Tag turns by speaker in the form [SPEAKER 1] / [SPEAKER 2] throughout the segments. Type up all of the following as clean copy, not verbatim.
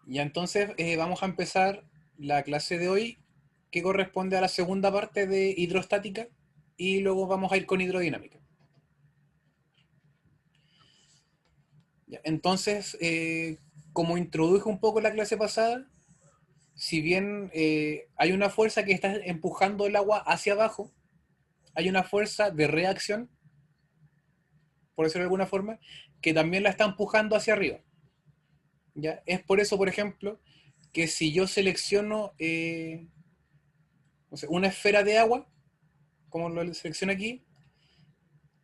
[SPEAKER 1] Y entonces vamos a empezar la clase de hoy, que corresponde a la segunda parte de hidrostática, y luego vamos a ir con hidrodinámica. Ya, entonces, como introduje un poco la clase pasada, si bien hay una fuerza que está empujando el agua hacia abajo, hay una fuerza de reacción, por decirlo de alguna forma, que también la está empujando hacia arriba. ¿Ya? Es por eso, por ejemplo, que si yo selecciono no sé, una esfera de agua, como lo selecciono aquí,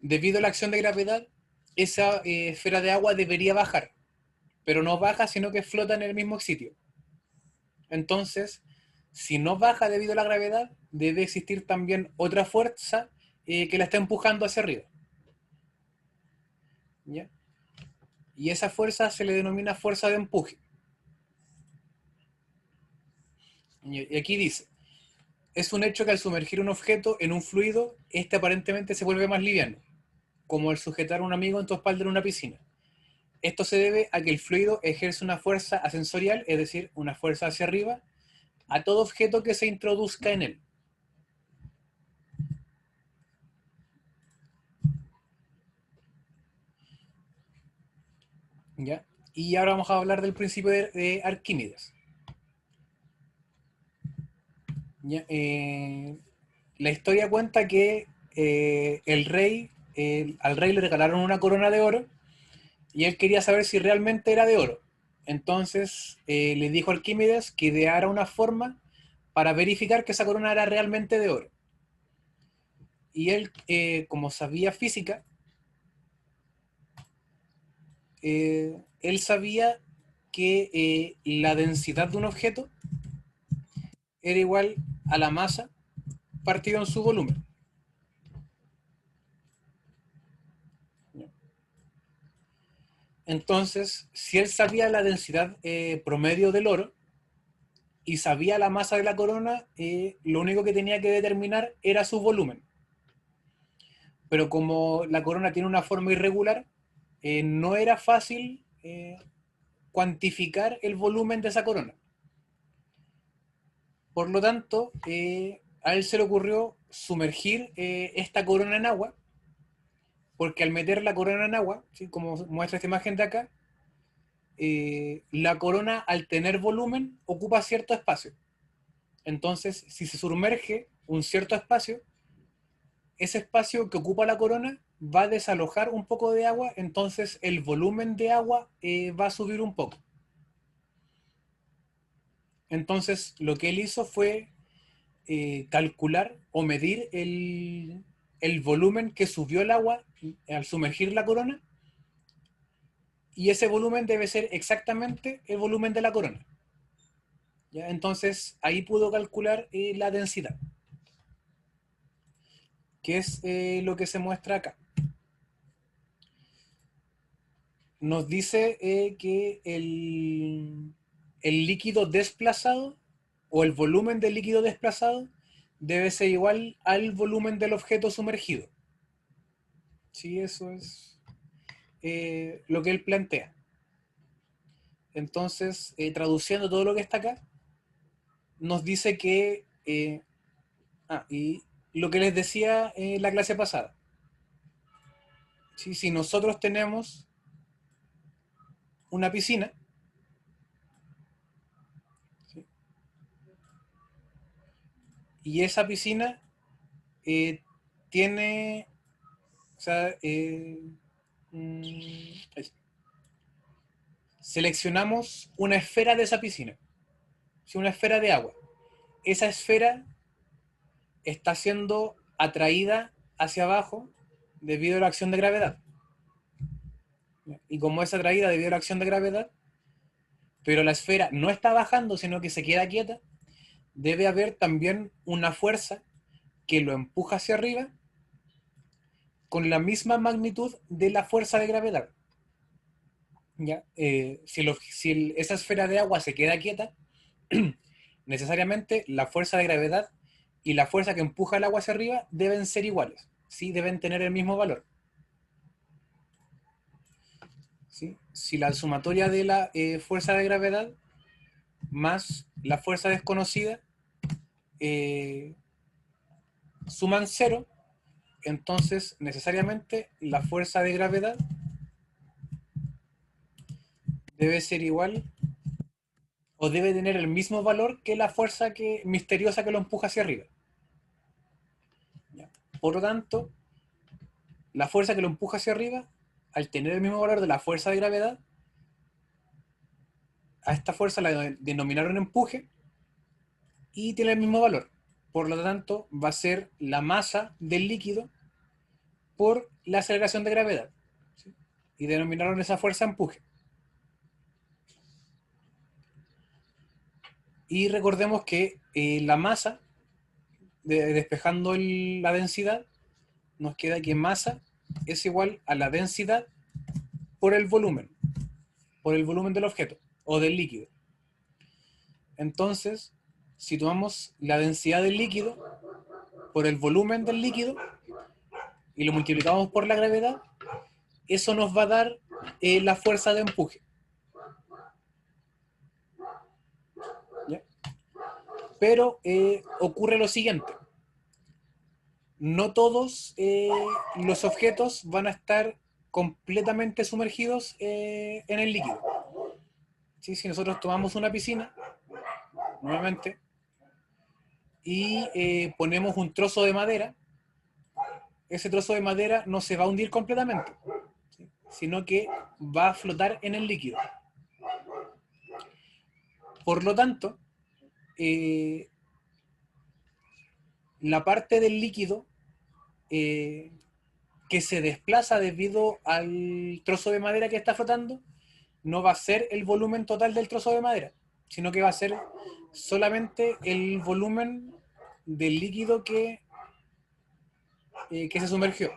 [SPEAKER 1] debido a la acción de gravedad, esa esfera de agua debería bajar, pero no baja, sino que flota en el mismo sitio. Entonces, si no baja debido a la gravedad, debe existir también otra fuerza que la está empujando hacia arriba. ¿Ya? Y esa fuerza se le denomina fuerza de empuje. Y aquí dice, es un hecho que al sumergir un objeto en un fluido, este aparentemente se vuelve más liviano, como el sujetar a un amigo en tu espalda en una piscina. Esto se debe a que el fluido ejerce una fuerza ascensorial, es decir, una fuerza hacia arriba, a todo objeto que se introduzca en él. ¿Ya? Y ahora vamos a hablar del principio de Arquímedes. ¿Ya? La historia cuenta que al rey le regalaron una corona de oro y él quería saber si realmente era de oro. Entonces le dijo a Arquímedes que ideara una forma para verificar que esa corona era realmente de oro. Y él, como sabía física, él sabía que la densidad de un objeto era igual a la masa partido en su volumen. Entonces, si él sabía la densidad promedio del oro y sabía la masa de la corona, lo único que tenía que determinar era su volumen. Pero como la corona tiene una forma irregular, no era fácil cuantificar el volumen de esa corona. Por lo tanto, a él se le ocurrió sumergir esta corona en agua, porque al meter la corona en agua, ¿sí? Como muestra esta imagen de acá, la corona al tener volumen ocupa cierto espacio. Entonces, si se sumerge un cierto espacio, ese espacio que ocupa la corona va a desalojar un poco de agua, entonces el volumen de agua va a subir un poco. Entonces, lo que él hizo fue calcular o medir el volumen que subió el agua al sumergir la corona, y ese volumen debe ser exactamente el volumen de la corona. ¿Ya? Entonces, ahí pudo calcular la densidad, que es lo que se muestra acá. Nos dice que el líquido desplazado o el volumen del líquido desplazado debe ser igual al volumen del objeto sumergido. Sí, eso es lo que él plantea. Entonces, traduciendo todo lo que está acá, nos dice que, y lo que les decía en la clase pasada, ¿sí? Si nosotros tenemos una piscina, ¿sí? Y esa piscina eh, tiene, o sea, mm, seleccionamos una esfera de esa piscina, ¿sí? Una esfera de agua. Esa esfera está siendo atraída hacia abajo debido a la acción de gravedad. Y como es atraída debido a la acción de gravedad, pero la esfera no está bajando, sino que se queda quieta, debe haber también una fuerza que lo empuja hacia arriba con la misma magnitud de la fuerza de gravedad. ¿Ya? Si esa esfera de agua se queda quieta, necesariamente la fuerza de gravedad y la fuerza que empuja el agua hacia arriba deben ser iguales, ¿sí? Deben tener el mismo valor. ¿Sí? Si la sumatoria de la fuerza de gravedad más la fuerza desconocida suman cero, entonces necesariamente la fuerza de gravedad debe ser igual o debe tener el mismo valor que la fuerza misteriosa que lo empuja hacia arriba. ¿Ya? Por lo tanto, la fuerza que lo empuja hacia arriba, al tener el mismo valor de la fuerza de gravedad, a esta fuerza la denominaron empuje y tiene el mismo valor. Por lo tanto, va a ser la masa del líquido por la aceleración de gravedad. ¿Sí? Y denominaron esa fuerza empuje. Y recordemos que la masa, despejando la densidad, nos queda que masa es igual a la densidad por el volumen del objeto o del líquido. Entonces, si tomamos la densidad del líquido por el volumen del líquido y lo multiplicamos por la gravedad, eso nos va a dar la fuerza de empuje. ¿Ya? Pero ocurre lo siguiente. No todos los objetos van a estar completamente sumergidos en el líquido. ¿Sí? Si nosotros tomamos una piscina, nuevamente, y ponemos un trozo de madera, ese trozo de madera no se va a hundir completamente, ¿sí? Sino que va a flotar en el líquido. Por lo tanto, eh, la parte del líquido eh, que se desplaza debido al trozo de madera que está flotando no va a ser el volumen total del trozo de madera, sino que va a ser solamente el volumen del líquido que se sumergió.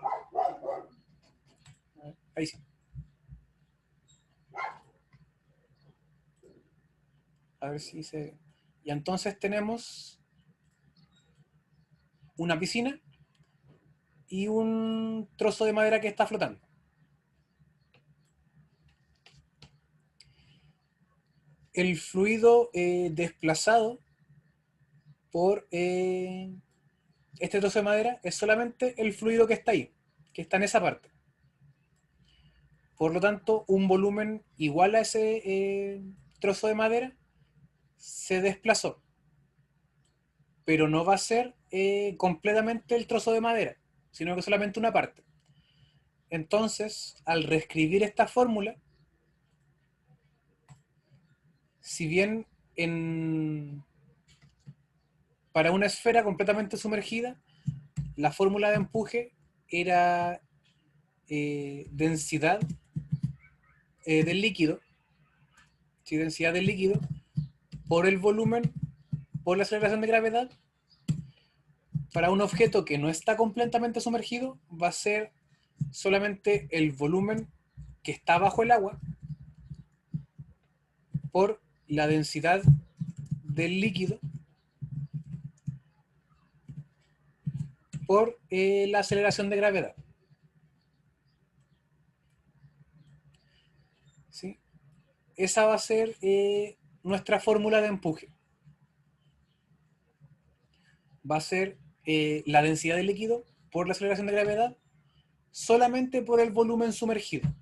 [SPEAKER 1] Ahí sí. A ver si se... Y entonces tenemos una piscina y un trozo de madera que está flotando. El fluido desplazado por este trozo de madera es solamente el fluido que está ahí, que está en esa parte. Por lo tanto, un volumen igual a ese trozo de madera se desplazó, pero no va a ser completamente el trozo de madera, sino que solamente una parte. Entonces, al reescribir esta fórmula, si bien para una esfera completamente sumergida, la fórmula de empuje era densidad del líquido, ¿sí? Densidad del líquido por el volumen, por la aceleración de gravedad. Para un objeto que no está completamente sumergido, va a ser solamente el volumen que está bajo el agua por la densidad del líquido por la aceleración de gravedad. ¿Sí? Esa va a ser nuestra fórmula de empuje. Va a ser la densidad del líquido por la aceleración de gravedad solamente por el volumen sumergido.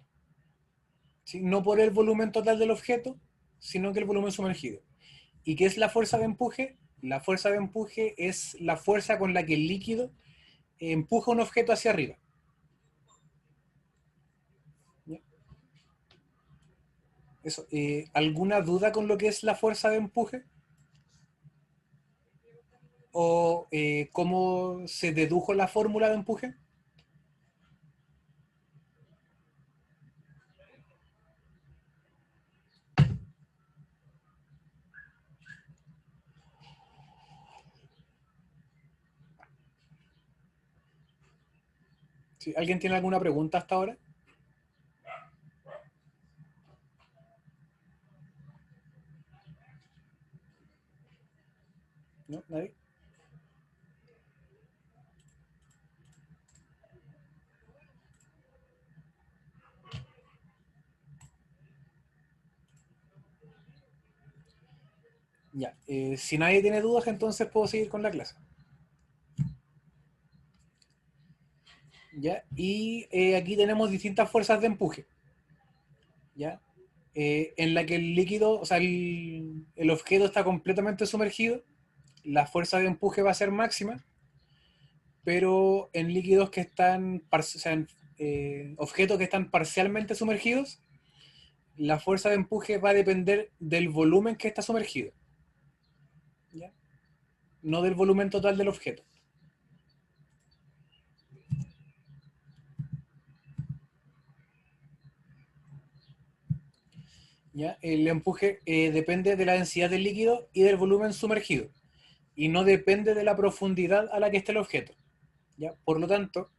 [SPEAKER 1] ¿Sí? No por el volumen total del objeto, sino que el volumen sumergido. ¿Y qué es la fuerza de empuje? La fuerza de empuje es la fuerza con la que el líquido empuja un objeto hacia arriba. ¿Ya? Eso, ¿alguna duda con lo que es la fuerza de empuje? ¿O cómo se dedujo la fórmula de empuje? ¿Sí? ¿Alguien tiene alguna pregunta hasta ahora? ¿No? ¿Nadie? Ya, si nadie tiene dudas, entonces puedo seguir con la clase. ¿Ya? Y aquí tenemos distintas fuerzas de empuje, ¿ya? En la que el líquido, o sea, el objeto está completamente sumergido, la fuerza de empuje va a ser máxima, pero en líquidos que están, o sea, en objetos que están parcialmente sumergidos, la fuerza de empuje va a depender del volumen que está sumergido, ¿ya? No del volumen total del objeto. ¿Ya? El empuje depende de la densidad del líquido y del volumen sumergido, y no depende de la profundidad a la que esté el objeto. ¿Ya? Por lo tanto,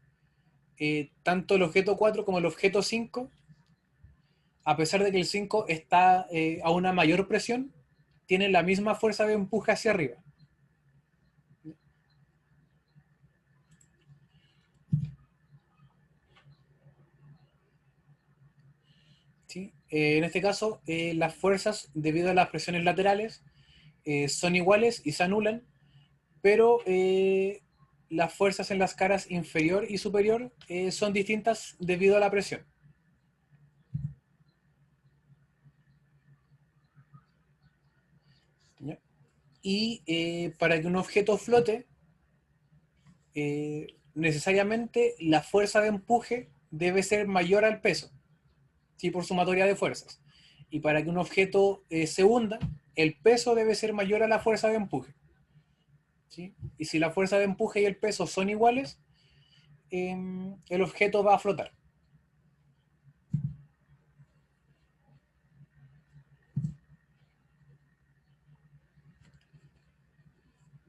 [SPEAKER 1] tanto el objeto 4 como el objeto 5, a pesar de que el 5 está a una mayor presión, tienen la misma fuerza de empuje hacia arriba. ¿Sí? En este caso, las fuerzas, debido a las presiones laterales, son iguales y se anulan, pero las fuerzas en las caras inferior y superior son distintas debido a la presión. ¿Ya? Y para que un objeto flote, necesariamente la fuerza de empuje debe ser mayor al peso, ¿sí? Por sumatoria de fuerzas. Y para que un objeto se hunda, el peso debe ser mayor a la fuerza de empuje, ¿sí? Y si la fuerza de empuje y el peso son iguales, el objeto va a flotar.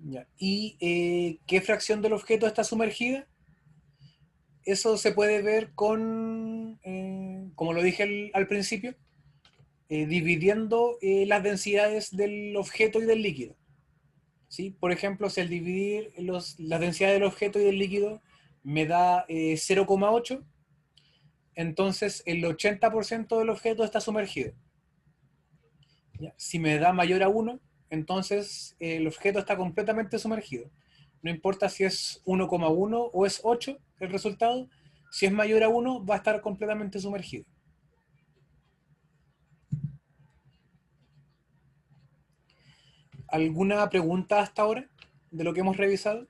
[SPEAKER 1] ¿Ya? ¿Y qué fracción del objeto está sumergida? Eso se puede ver con, como lo dije al principio, dividiendo las densidades del objeto y del líquido. ¿Sí? Por ejemplo, si al dividir las densidades del objeto y del líquido me da 0,8, entonces el 80% del objeto está sumergido. ¿Ya? Si me da mayor a 1, entonces el objeto está completamente sumergido. No importa si es 1,1 o es 8 el resultado, si es mayor a 1 va a estar completamente sumergido. ¿Alguna pregunta hasta ahora de lo que hemos revisado?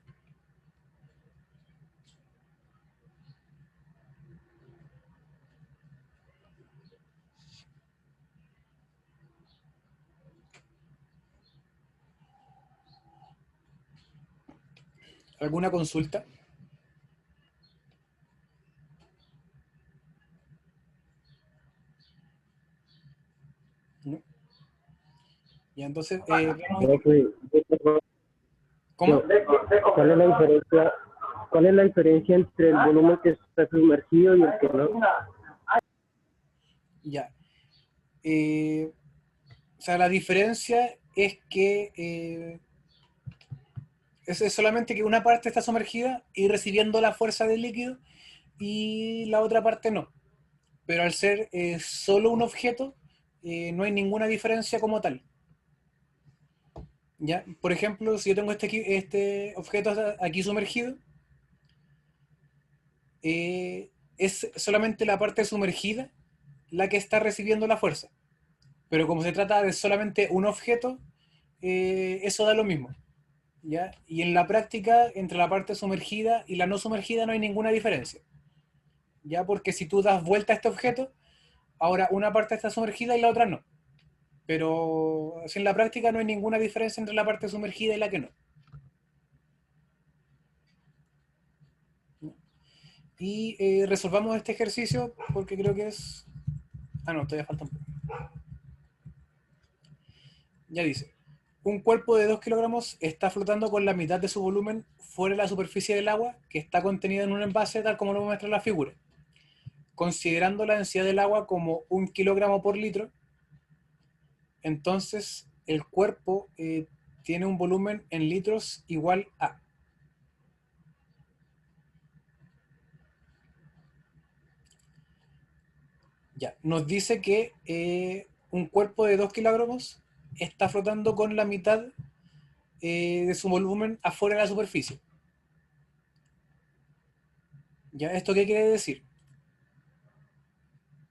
[SPEAKER 1] ¿Alguna consulta? ¿No? Y entonces,
[SPEAKER 2] Profe,
[SPEAKER 1] ¿cómo?
[SPEAKER 2] ¿cuál es la diferencia? ¿Cuál es la diferencia entre el volumen que está sumergido y el que no?
[SPEAKER 1] Ya. Eh, o sea, la diferencia es que es solamente que una parte está sumergida y recibiendo la fuerza del líquido y la otra parte no. Pero al ser solo un objeto, no hay ninguna diferencia como tal. ¿Ya? Por ejemplo, si yo tengo este objeto aquí sumergido, es solamente la parte sumergida la que está recibiendo la fuerza. Pero como se trata de solamente un objeto, eso da lo mismo. ¿Ya? Y en la práctica, entre la parte sumergida y la no sumergida no hay ninguna diferencia. ¿Ya? Porque si tú das vuelta a este objeto, ahora una parte está sumergida y la otra no. Pero así en la práctica no hay ninguna diferencia entre la parte sumergida y la que no. Y resolvamos este ejercicio porque creo que es... Ah, no, todavía falta un poco. Ya dice, un cuerpo de 2 kilogramos está flotando con la mitad de su volumen fuera de la superficie del agua que está contenida en un envase tal como lo muestra la figura. Considerando la densidad del agua como 1 kilogramo por litro, entonces el cuerpo tiene un volumen en litros igual a... Ya, nos dice que un cuerpo de 2 kilogramos está flotando con la mitad de su volumen afuera de la superficie. ¿Ya? ¿Esto qué quiere decir?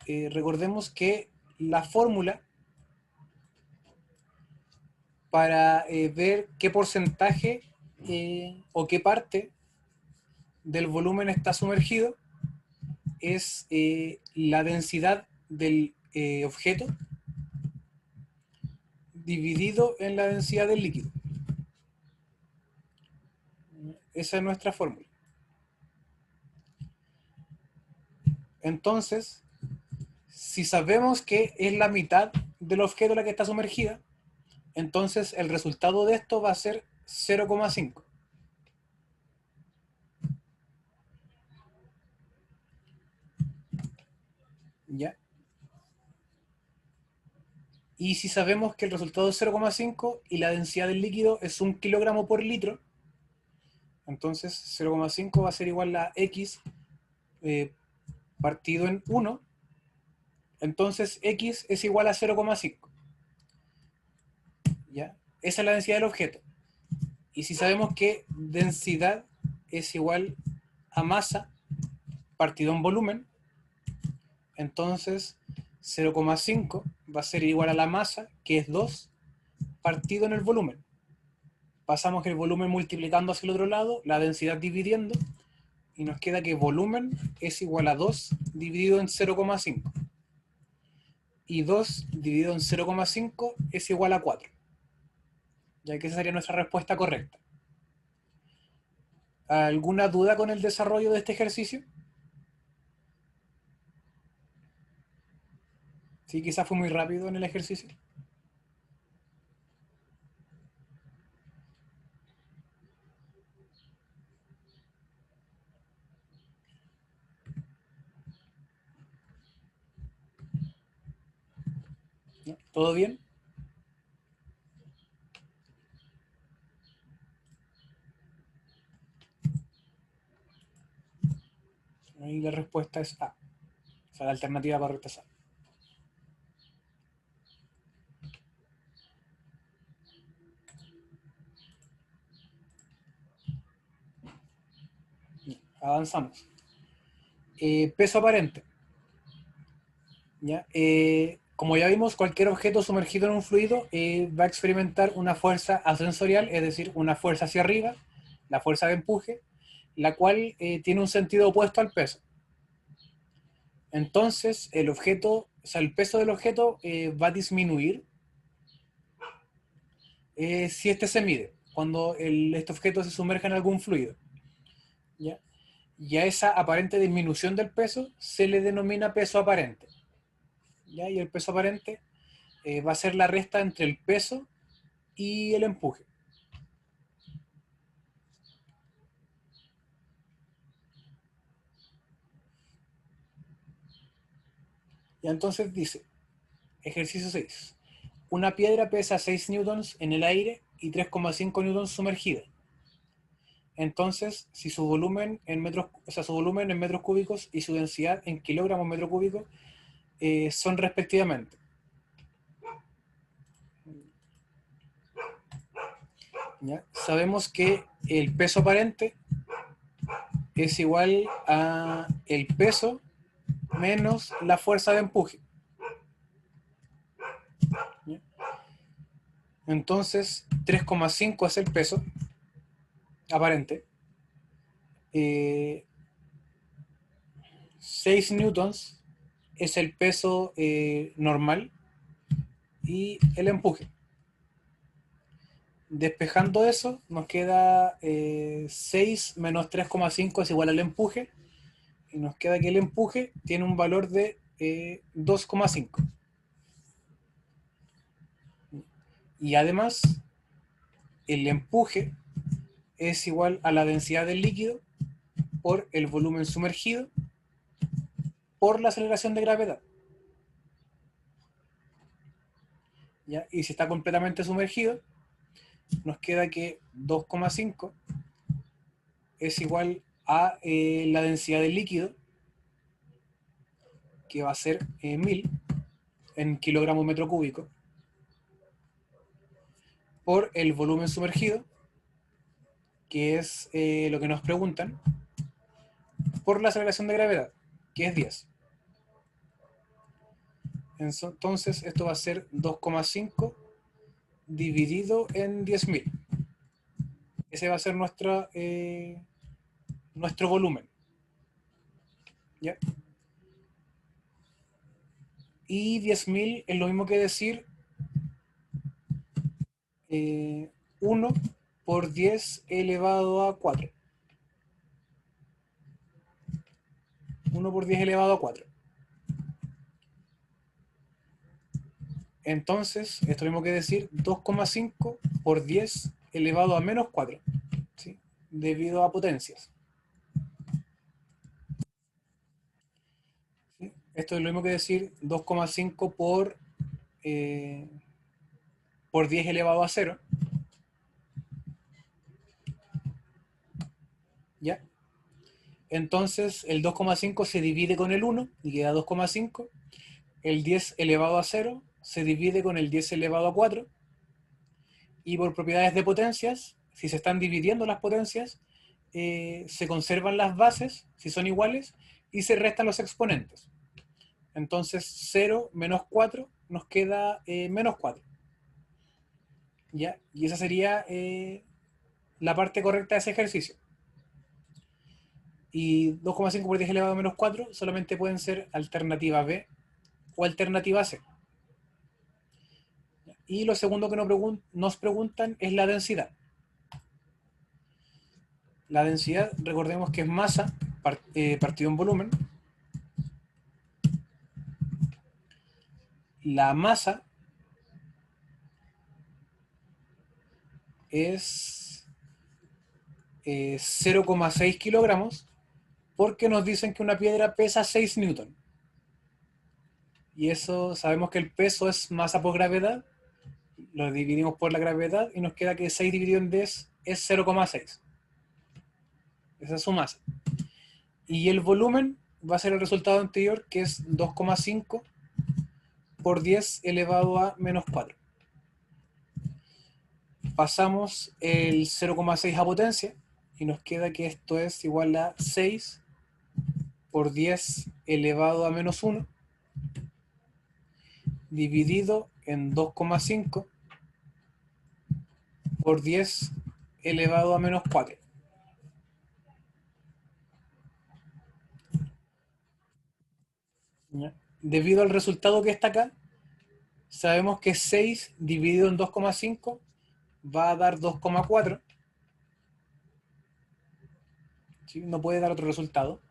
[SPEAKER 1] Recordemos que la fórmula para ver qué porcentaje o qué parte del volumen está sumergido es la densidad del objeto dividido en la densidad del líquido. Esa es nuestra fórmula. Entonces, si sabemos que es la mitad del objeto la que está sumergida, entonces el resultado de esto va a ser 0,5. ¿Ya? Y si sabemos que el resultado es 0,5 y la densidad del líquido es 1 kilogramo por litro, entonces 0,5 va a ser igual a X partido en 1, entonces X es igual a 0,5. ¿Ya? Esa es la densidad del objeto. Y si sabemos que densidad es igual a masa partido en volumen, entonces 0,5 va a ser igual a la masa, que es 2, partido en el volumen. Pasamos el volumen multiplicando hacia el otro lado, la densidad dividiendo, y nos queda que volumen es igual a 2 dividido en 0,5. Y 2 dividido en 0,5 es igual a 4. Ya que esa sería nuestra respuesta correcta. ¿Alguna duda con el desarrollo de este ejercicio? Sí, quizás fue muy rápido en el ejercicio. ¿No? ¿Todo bien? Ahí la respuesta es A. O sea, la alternativa correcta es A. Avanzamos. Peso aparente. ¿Ya? Como ya vimos, cualquier objeto sumergido en un fluido va a experimentar una fuerza ascensorial, es decir, una fuerza hacia arriba, la fuerza de empuje, la cual tiene un sentido opuesto al peso. Entonces, el objeto, o sea, el peso del objeto va a disminuir si este se mide, cuando este objeto se sumerge en algún fluido. ¿Ya? Y a esa aparente disminución del peso se le denomina peso aparente. ¿Ya? Y el peso aparente va a ser la resta entre el peso y el empuje. Y entonces dice, ejercicio 6. Una piedra pesa 6 newtons en el aire y 3,5 newtons sumergida. Entonces, si su volumen en metros, o sea, su volumen en metros cúbicos y su densidad en kilogramos metro cúbico son respectivamente. ¿Ya? Sabemos que el peso aparente es igual a el peso menos la fuerza de empuje. ¿Ya? Entonces, 3,5 es el peso aparente. 6 newtons es el peso normal y el empuje. Despejando eso, nos queda 6 menos 3,5 es igual al empuje, y nos queda que el empuje tiene un valor de 2,5. Y además, el empuje es igual a la densidad del líquido por el volumen sumergido por la aceleración de gravedad. ¿Ya? Y si está completamente sumergido, nos queda que 2,5 es igual a la densidad del líquido, que va a ser 1000 en kilogramo metro cúbico, por el volumen sumergido, que es lo que nos preguntan, por la aceleración de gravedad, que es 10. Entonces esto va a ser 2,5 dividido en 10.000. Ese va a ser nuestro volumen. ¿Ya? Y 10.000 es lo mismo que decir 1 por 10 elevado a 4. 1 por 10 elevado a 4. Entonces, esto es lo mismo que decir 2,5 por 10 elevado a menos 4, ¿sí? Debido a potencias. ¿Sí? Esto es lo mismo que decir 2,5 por 10 elevado a 0. ¿Ya? Entonces, el 2,5 se divide con el 1 y queda 2,5. El 10 elevado a 0 se divide con el 10 elevado a 4. Y por propiedades de potencias, si se están dividiendo las potencias, se conservan las bases, si son iguales, y se restan los exponentes. Entonces 0 menos 4 nos queda menos 4. ¿Ya? Y esa sería la parte correcta de ese ejercicio. Y 2,5 por 10 elevado a menos 4 solamente pueden ser alternativa B o alternativa C. Y lo segundo que nos preguntan es la densidad. La densidad, recordemos que es masa partido en volumen. La masa es 0,6 kilogramos porque nos dicen que una piedra pesa 6 newton. Y eso sabemos que el peso es masa por gravedad. Lo dividimos por la gravedad y nos queda que 6 dividido en 10 es 0,6. Esa es su masa. Y el volumen va a ser el resultado anterior, que es 2,5 por 10 elevado a menos 4. Pasamos el 0,6 a potencia y nos queda que esto es igual a 6 por 10 elevado a menos 1 dividido en 2,5 por 10 elevado a menos 4. ¿Ya? Debido al resultado que está acá, sabemos que 6 dividido en 2,5 va a dar 2,4. ¿Sí? No puede dar otro resultado.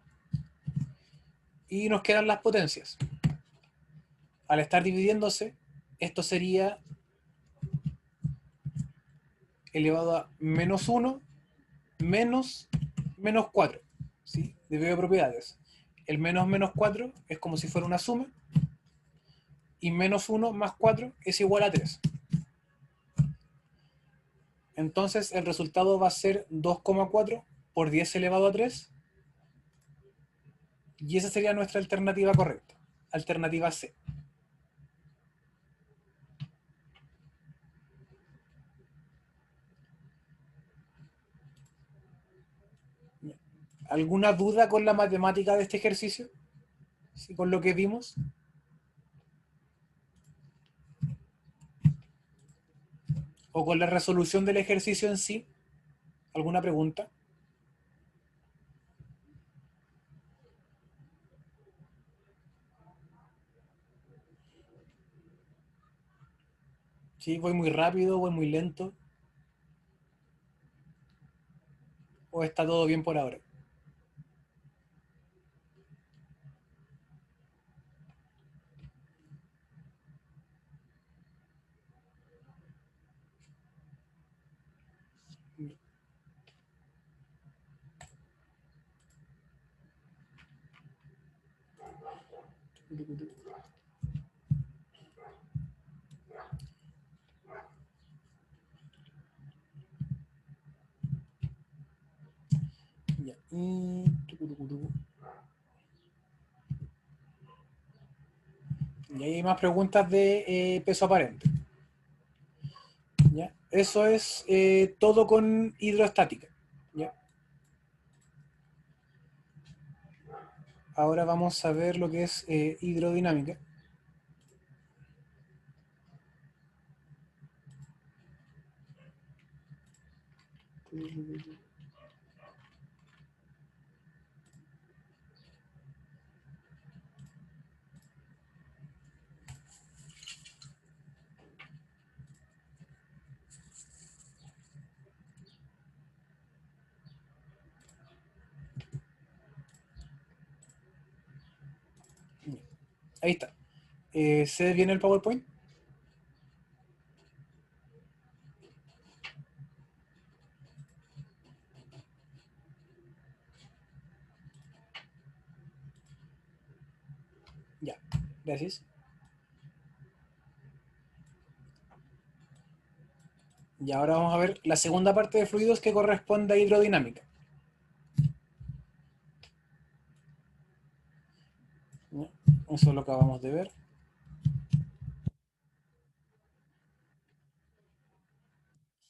[SPEAKER 1] Y nos quedan las potencias. Al estar dividiéndose, esto sería elevado a menos 1 menos 4. ¿Sí? Debido a propiedades. El menos 4 es como si fuera una suma. Y menos 1 más 4 es igual a 3. Entonces el resultado va a ser 2,4 por 10 elevado a 3. Y esa sería nuestra alternativa correcta. Alternativa C. ¿Alguna duda con la matemática de este ejercicio? ¿Sí, con lo que vimos? ¿O con la resolución del ejercicio en sí? ¿Alguna pregunta? ¿Sí? ¿Voy muy rápido? ¿Voy muy lento? ¿O está todo bien por ahora? Ya. Y hay más preguntas de peso aparente. ¿Ya? Eso es todo con hidroestática. ¿Ya? Ahora vamos a ver lo que es hidrodinámica. Ahí está. ¿Se ve bien el PowerPoint? Ya, gracias. Y ahora vamos a ver la segunda parte de fluidos que corresponde a hidrodinámica. ¿Ya? Eso es lo que acabamos de ver.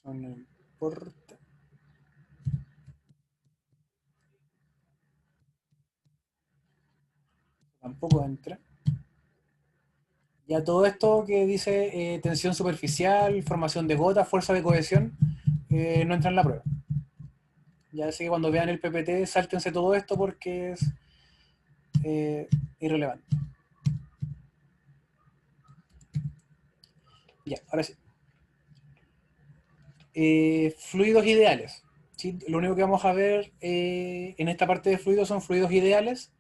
[SPEAKER 1] Eso no importa. Tampoco entra. Ya todo esto que dice tensión superficial, formación de gotas, fuerza de cohesión, no entra en la prueba. Ya sé que cuando vean el PPT, sáltense todo esto porque es eh, irrelevante. Ya, ahora sí. Fluidos ideales. ¿Sí? Lo único que vamos a ver en esta parte de fluidos son fluidos ideales,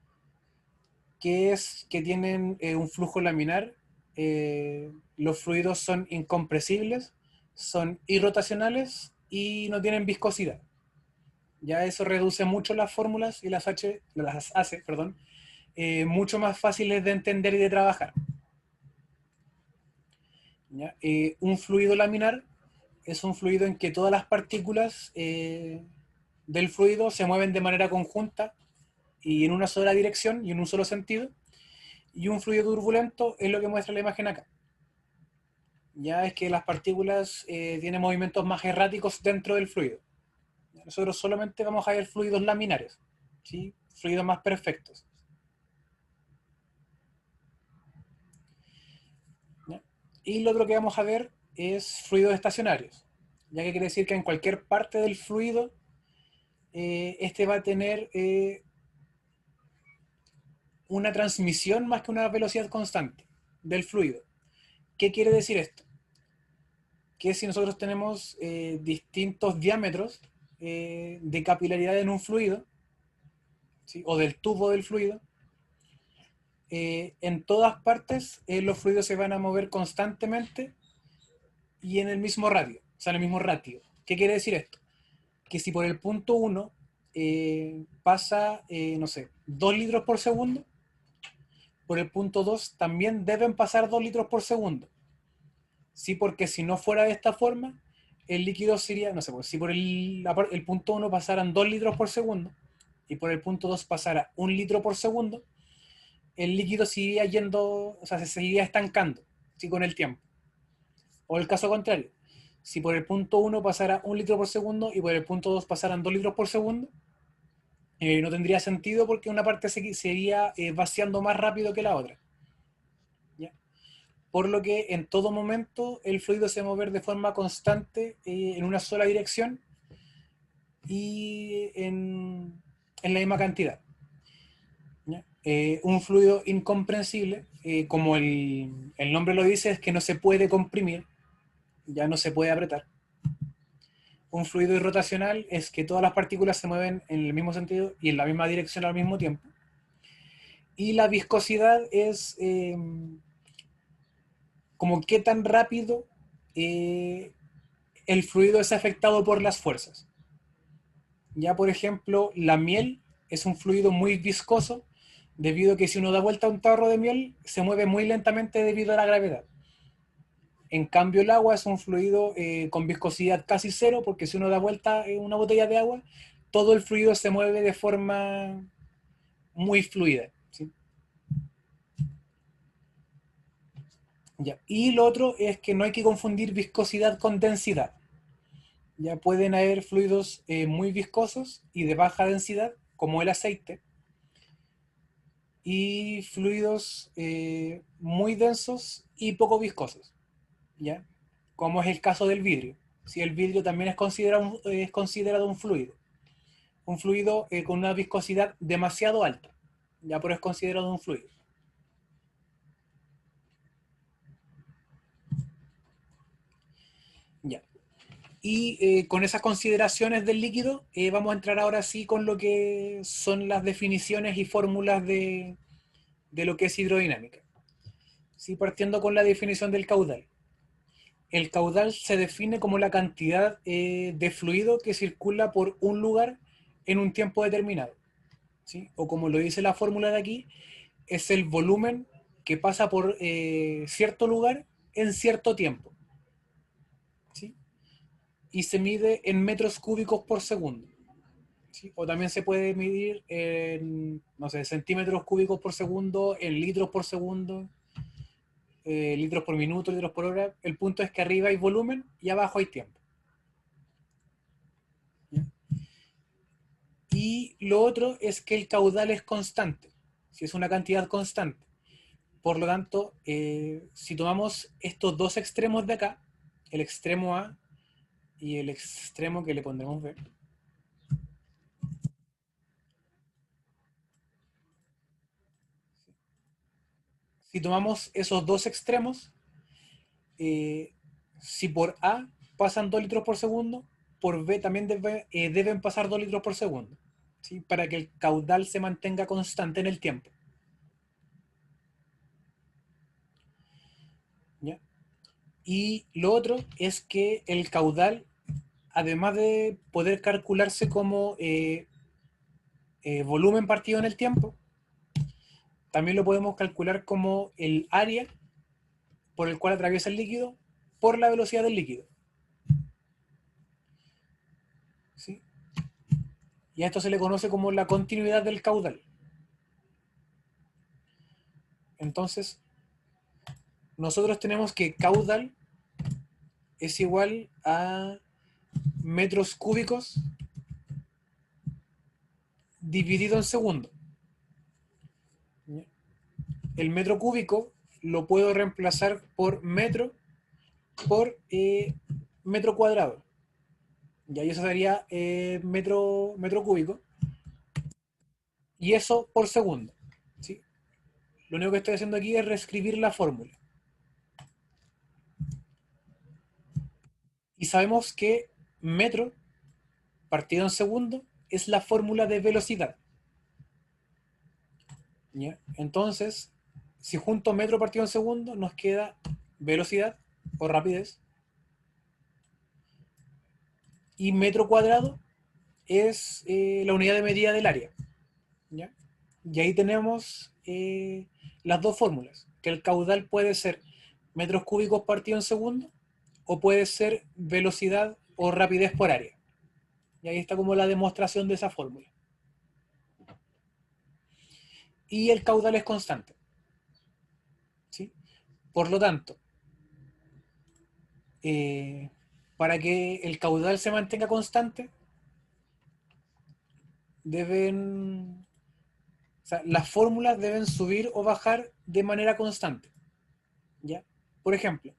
[SPEAKER 1] que es que tienen un flujo laminar. Los fluidos son incompresibles, son irrotacionales y no tienen viscosidad. Ya eso reduce mucho las fórmulas y las hace, perdón, mucho más fáciles de entender y de trabajar. ¿Ya? Un fluido laminar es un fluido en que todas las partículas del fluido se mueven de manera conjunta y en una sola dirección y en un solo sentido. Y un fluido turbulento es lo que muestra la imagen acá. Ya es que las partículas tienen movimientos más erráticos dentro del fluido. Nosotros solamente vamos a ver fluidos laminares, ¿sí? Fluidos más perfectos. ¿Ya? Y lo otro que vamos a ver es fluidos estacionarios, ya que quiere decir que en cualquier parte del fluido este va a tener una transmisión más que una velocidad constante del fluido. ¿Qué quiere decir esto? Que si nosotros tenemos distintos diámetros de capilaridad en un fluido, ¿sí? O del tubo del fluido, en todas partes los fluidos se van a mover constantemente y en el mismo radio, o sea, en el mismo ratio. ¿Qué quiere decir esto? Que si por el punto 1 pasa, no sé, 2 litros por segundo, por el punto 2 también deben pasar 2 litros por segundo. Sí, porque si no fuera de esta forma, el líquido sería, no sé, pues, si por el punto 1 pasaran 2 litros por segundo y por el punto 2 pasara 1 litro por segundo, el líquido seguiría yendo, o sea, se seguiría estancando, ¿sí? Con el tiempo. O el caso contrario, si por el punto 1 pasara 1 litro por segundo y por el punto 2 pasaran 2 litros por segundo, no tendría sentido porque una parte seguiría vaciando más rápido que la otra. ¿Ya? Por lo que en todo momento el fluido se va a mover de forma constante en una sola dirección y en la misma cantidad. Un fluido incomprensible, como el nombre lo dice, es que no se puede comprimir, ya no se puede apretar. Un fluido irrotacional es que todas las partículas se mueven en el mismo sentido y en la misma dirección al mismo tiempo. Y la viscosidad es como qué tan rápido eh, el fluido es afectado por las fuerzas. Ya, por ejemplo, la miel es un fluido muy viscoso debido a que si uno da vuelta a un tarro de miel se mueve muy lentamente debido a la gravedad. En cambio, el agua es un fluido con viscosidad casi cero porque si uno da vuelta en una botella de agua, todo el fluido se mueve de forma muy fluida. ¿Sí? Ya. Y lo otro es que no hay que confundir viscosidad con densidad. Ya pueden haber fluidos muy viscosos y de baja densidad, como el aceite, y fluidos muy densos y poco viscosos, ¿ya? Como es el caso del vidrio. Si el vidrio también es considerado un fluido con una viscosidad demasiado alta, ya pero es considerado un fluido. Ya. Y con esas consideraciones del líquido, vamos a entrar ahora sí con lo que son las definiciones y fórmulas de lo que es hidrodinámica. Sí, partiendo con la definición del caudal. El caudal se define como la cantidad de fluido que circula por un lugar en un tiempo determinado, ¿sí? O como lo dice la fórmula de aquí, es el volumen que pasa por cierto lugar en cierto tiempo, ¿sí? Y se mide en metros cúbicos por segundo, ¿sí? O también se puede medir en, no sé, centímetros cúbicos por segundo, en litros por segundo, litros por minuto, litros por hora. El punto es que arriba hay volumen y abajo hay tiempo. Y lo otro es que el caudal es constante, si es una cantidad constante. Por lo tanto, si tomamos estos dos extremos de acá, el extremo A y el extremo que le pondremos B, si tomamos esos dos extremos, eh, si por A pasan 2 litros por segundo, por B también deben pasar 2 litros por segundo, ¿sí? Para que el caudal se mantenga constante en el tiempo, ¿ya? Y lo otro es que el caudal, además de poder calcularse como volumen partido en el tiempo, también lo podemos calcular como el área por el cual atraviesa el líquido por la velocidad del líquido, ¿sí? Y a esto se le conoce como la continuidad del caudal. Entonces, nosotros tenemos que caudal es igual a metros cúbicos dividido en segundo. El metro cúbico lo puedo reemplazar por metro por metro cuadrado. Ya, y eso sería metro cúbico. Y eso por segundo, ¿sí? Lo único que estoy haciendo aquí es reescribir la fórmula. Y sabemos que metro partido en segundo es la fórmula de velocidad, ¿ya? Entonces, si junto metro partido en segundo, nos queda velocidad o rapidez. Y metro cuadrado es la unidad de medida del área, ¿ya? Y ahí tenemos las dos fórmulas, que el caudal puede ser metros cúbicos partido en segundo o puede ser velocidad o rapidez por área. Y ahí está como la demostración de esa fórmula. Y el caudal es constante, ¿sí? Por lo tanto, eh, para que el caudal se mantenga constante, deben, o sea, las fórmulas deben subir o bajar de manera constante, ¿ya? Por ejemplo,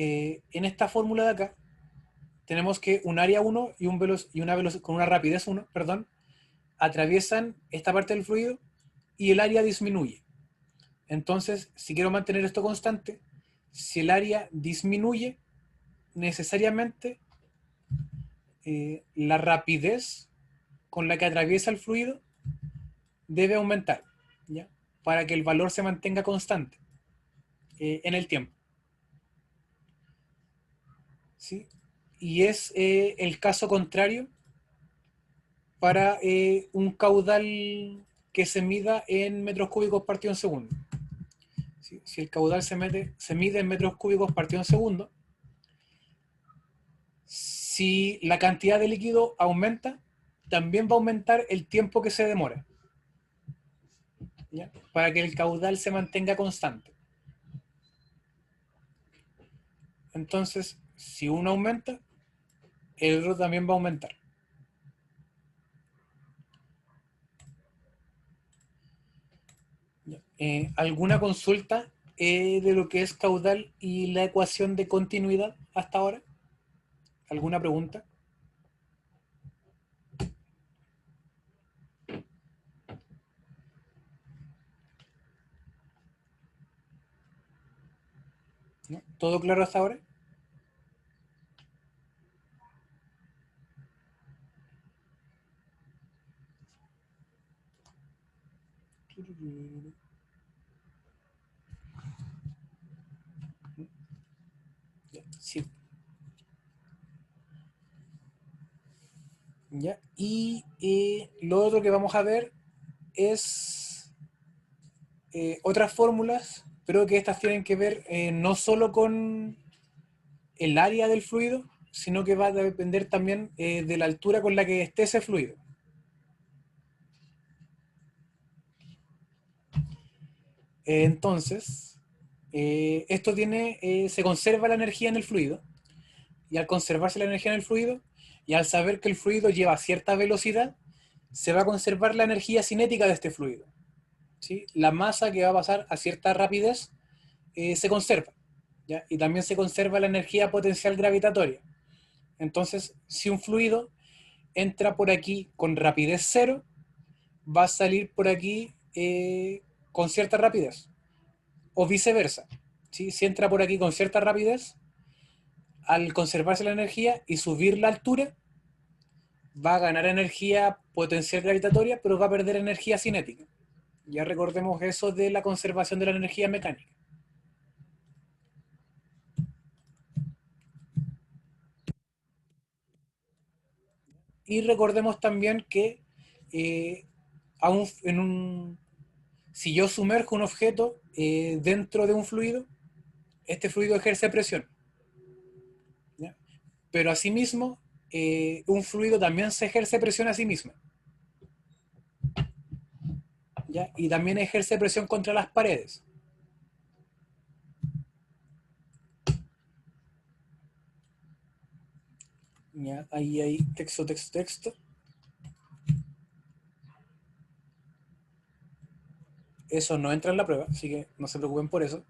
[SPEAKER 1] en esta fórmula de acá, tenemos que un área 1 y, con una rapidez 1, perdón, atraviesan esta parte del fluido y el área disminuye. Entonces, si quiero mantener esto constante, si el área disminuye, necesariamente la rapidez con la que atraviesa el fluido debe aumentar, ¿ya? Para que el valor se mantenga constante en el tiempo, ¿sí? Y es el caso contrario para un caudal que se mida en metros cúbicos partido en segundo. ¿Sí? Si el caudal se mide en metros cúbicos partido en segundo, si la cantidad de líquido aumenta, también va a aumentar el tiempo que se demora, ¿ya? Para que el caudal se mantenga constante. Entonces, si uno aumenta, el otro también va a aumentar. ¿Alguna consulta de lo que es caudal y la ecuación de continuidad hasta ahora? ¿Alguna pregunta? ¿No? ¿Todo claro hasta ahora? Sí. ¿Ya? Y lo otro que vamos a ver es otras fórmulas, pero que estas tienen que ver no solo con el área del fluido, sino que va a depender también de la altura con la que esté ese fluido. Entonces, esto tiene, se conserva la energía en el fluido, y al conservarse la energía en el fluido, y al saber que el fluido lleva cierta velocidad, se va a conservar la energía cinética de este fluido. ¿Sí? La masa que va a pasar a cierta rapidez se conserva, ¿ya? Y también se conserva la energía potencial gravitatoria. Entonces, si un fluido entra por aquí con rapidez cero, va a salir por aquí con cierta rapidez, o viceversa. ¿Sí? Si entra por aquí con cierta rapidez, al conservarse la energía y subir la altura, va a ganar energía potencial gravitatoria, pero va a perder energía cinética. Ya recordemos eso de la conservación de la energía mecánica. Y recordemos también que eh, si yo sumerjo un objeto dentro de un fluido, este fluido ejerce presión, ¿ya? Pero asimismo, un fluido también se ejerce presión a sí mismo, ¿ya? Y también ejerce presión contra las paredes. ¿Ya? Ahí hay texto, texto, texto. Eso no entra en la prueba, así que no se preocupen por eso.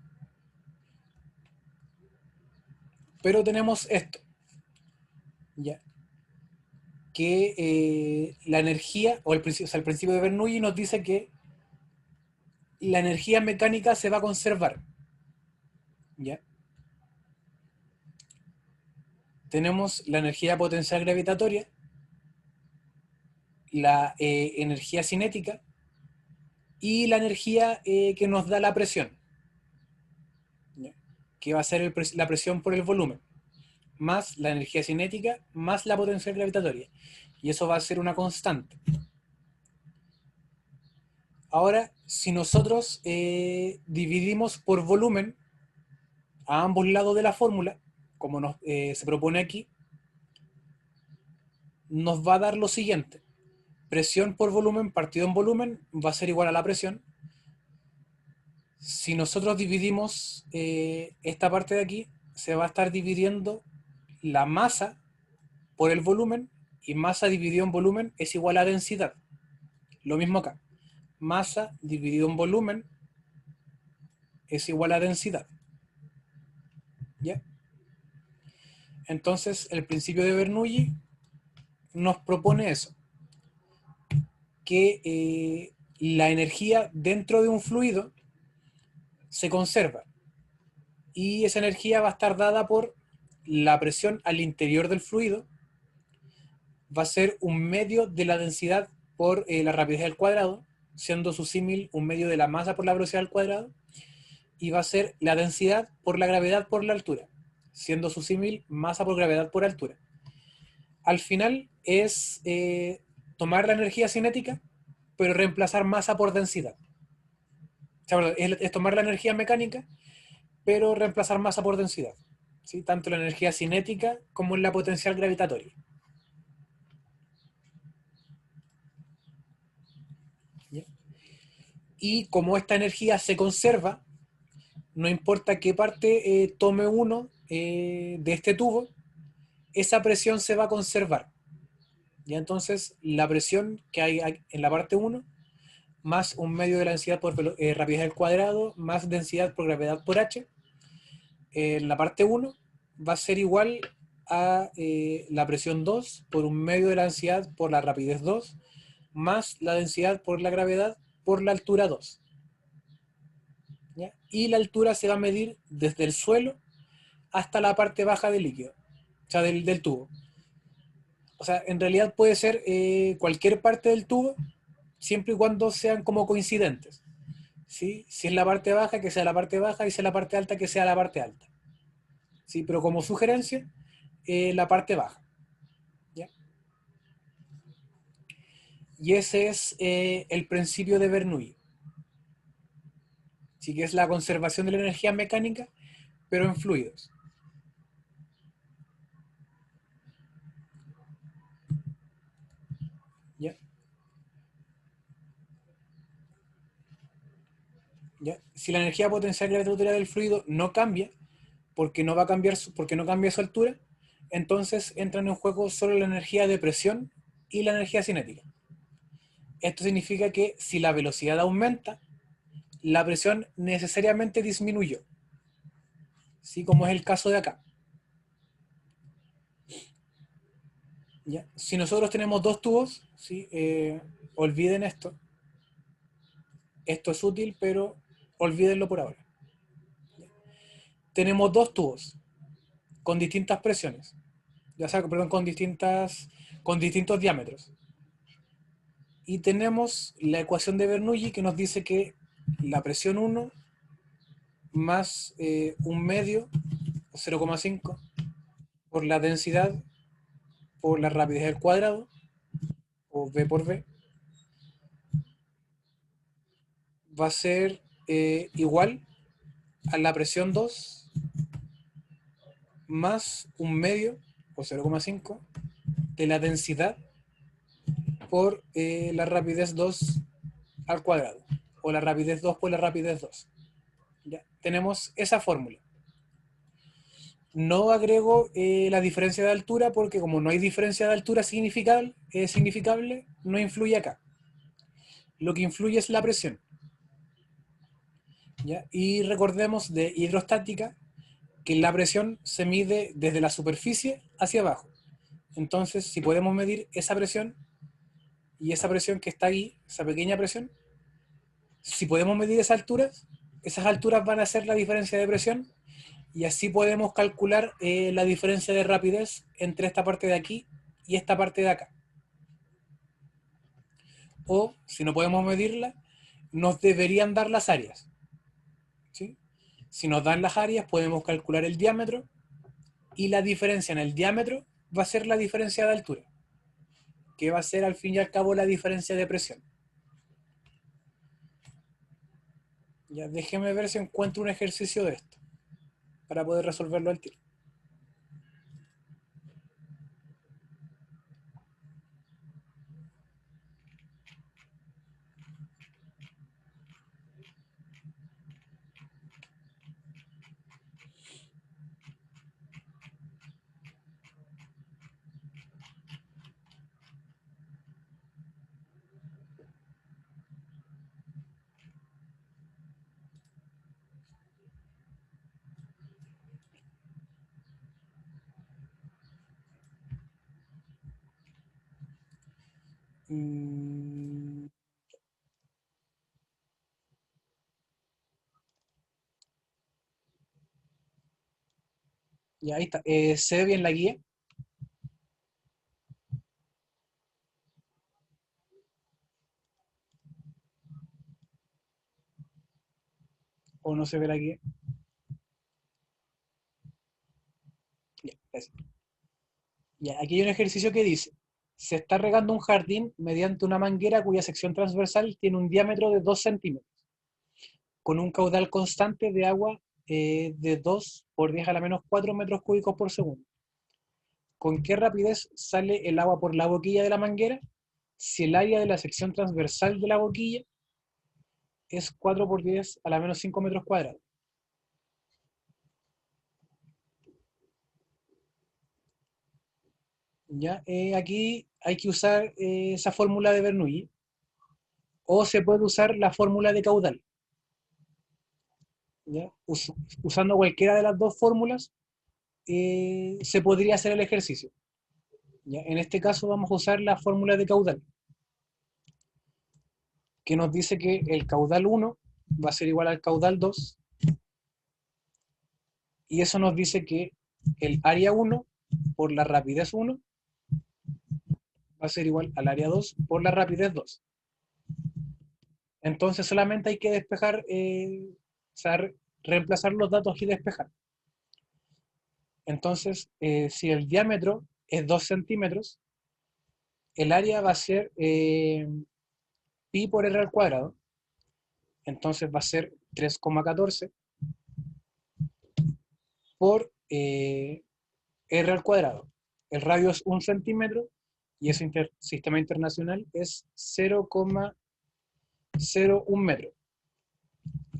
[SPEAKER 1] Pero tenemos esto, ¿ya? Que la energía, o sea, el principio de Bernoulli nos dice que la energía mecánica se va a conservar, ¿ya? Tenemos la energía potencial gravitatoria, la energía cinética y la energía que nos da la presión, ¿ya? Que va a ser la presión por el volumen, más la energía cinética, más la potencial gravitatoria. Y eso va a ser una constante. Ahora, si nosotros dividimos por volumen a ambos lados de la fórmula, como se propone aquí, nos va a dar lo siguiente. Presión por volumen partido en volumen va a ser igual a la presión. Si nosotros dividimos esta parte de aquí, se va a estar dividiendo la masa por el volumen, y masa dividido en volumen es igual a densidad. Lo mismo acá. Masa dividido en volumen es igual a densidad. ¿Ya? Entonces, el principio de Bernoulli nos propone eso, que la energía dentro de un fluido se conserva, y esa energía va a estar dada por la presión al interior del fluido, va a ser un medio de la densidad por la rapidez al cuadrado, siendo su símil un medio de la masa por la velocidad al cuadrado, y va a ser la densidad por la gravedad por la altura, siendo su símil masa por gravedad por altura. Al final es tomar la energía cinética, pero reemplazar masa por densidad. O sea, es tomar la energía mecánica, pero reemplazar masa por densidad. ¿Sí? Tanto la energía cinética como en la potencial gravitatoria. ¿Ya? Y como esta energía se conserva, no importa qué parte tome uno, de este tubo, esa presión se va a conservar. Y entonces la presión que hay en la parte 1, más un medio de la densidad por rapidez al cuadrado, más densidad por gravedad por h, en la parte 1 va a ser igual a la presión 2 por un medio de la densidad por la rapidez 2, más la densidad por la gravedad por la altura 2. ¿Ya? Y la altura se va a medir desde el suelo hasta la parte baja del líquido, o sea, del tubo. O sea, en realidad puede ser cualquier parte del tubo, siempre y cuando sean como coincidentes. ¿Sí? Si es la parte baja, que sea la parte baja, y si es la parte alta, que sea la parte alta. ¿Sí? Pero como sugerencia, la parte baja. ¿Ya? Y ese es el principio de Bernoulli. ¿Sí? Que es la conservación de la energía mecánica, pero en fluidos. ¿Ya? ¿Ya? Si la energía potencial gravitatoria del fluido no cambia, porque no va a cambiar porque no cambia su altura, entonces entran en juego solo la energía de presión y la energía cinética. Esto significa que si la velocidad aumenta, la presión necesariamente disminuyó, ¿sí? Como es el caso de acá. ¿Ya? Si nosotros tenemos dos tubos, ¿sí? Olviden esto. Esto es útil, pero olvídenlo por ahora. Tenemos dos tubos con distintas presiones, ya sea, perdón, con distintos diámetros. Y tenemos la ecuación de Bernoulli que nos dice que la presión 1 más un medio, 0,5, por la densidad por la rapidez al cuadrado, o V por V, va a ser igual a la presión 2 más un medio, o 0,5, de la densidad por la rapidez 2 al cuadrado, o la rapidez 2 por la rapidez 2. ¿Ya? Tenemos esa fórmula. No agrego la diferencia de altura porque como no hay diferencia de altura significable, no influye acá. Lo que influye es la presión. ¿Ya? Y recordemos de hidrostática que la presión se mide desde la superficie hacia abajo. Entonces, si podemos medir esa presión y esa presión que está ahí, esa pequeña presión, si podemos medir esas alturas van a ser la diferencia de presión y así podemos calcular la diferencia de rapidez entre esta parte de aquí y esta parte de acá. O, si no podemos medirla, nos deberían dar las áreas. ¿Sí? Si nos dan las áreas, podemos calcular el diámetro y la diferencia en el diámetro va a ser la diferencia de altura, que va a ser al fin y al cabo la diferencia de presión. Ya, déjeme ver si encuentro un ejercicio de esto para poder resolverlo al tiro. Ya, ahí está. ¿Se ve bien la guía o no se ve la guía? Ya, gracias. Ya, aquí hay un ejercicio que dice, se está regando un jardín mediante una manguera cuya sección transversal tiene un diámetro de 2 centímetros, con un caudal constante de agua de 2 por 10 a la menos 4 metros cúbicos por segundo. ¿Con qué rapidez sale el agua por la boquilla de la manguera si el área de la sección transversal de la boquilla es 4 por 10 a la menos 5 metros cuadrados? ¿Ya? Aquí hay que usar esa fórmula de Bernoulli, o se puede usar la fórmula de caudal. ¿Ya? Usando cualquiera de las dos fórmulas, se podría hacer el ejercicio. ¿Ya? En este caso vamos a usar la fórmula de caudal, que nos dice que el caudal 1 va a ser igual al caudal 2, y eso nos dice que el área 1 por la rapidez 1 va a ser igual al área 2 por la rapidez 2. Entonces solamente hay que despejar, o sea, reemplazar los datos y despejar. Entonces, si el diámetro es 2 centímetros, el área va a ser pi por r al cuadrado. Entonces va a ser 3,14 por r al cuadrado. El radio es 1 centímetro y ese sistema internacional es 0,01 metro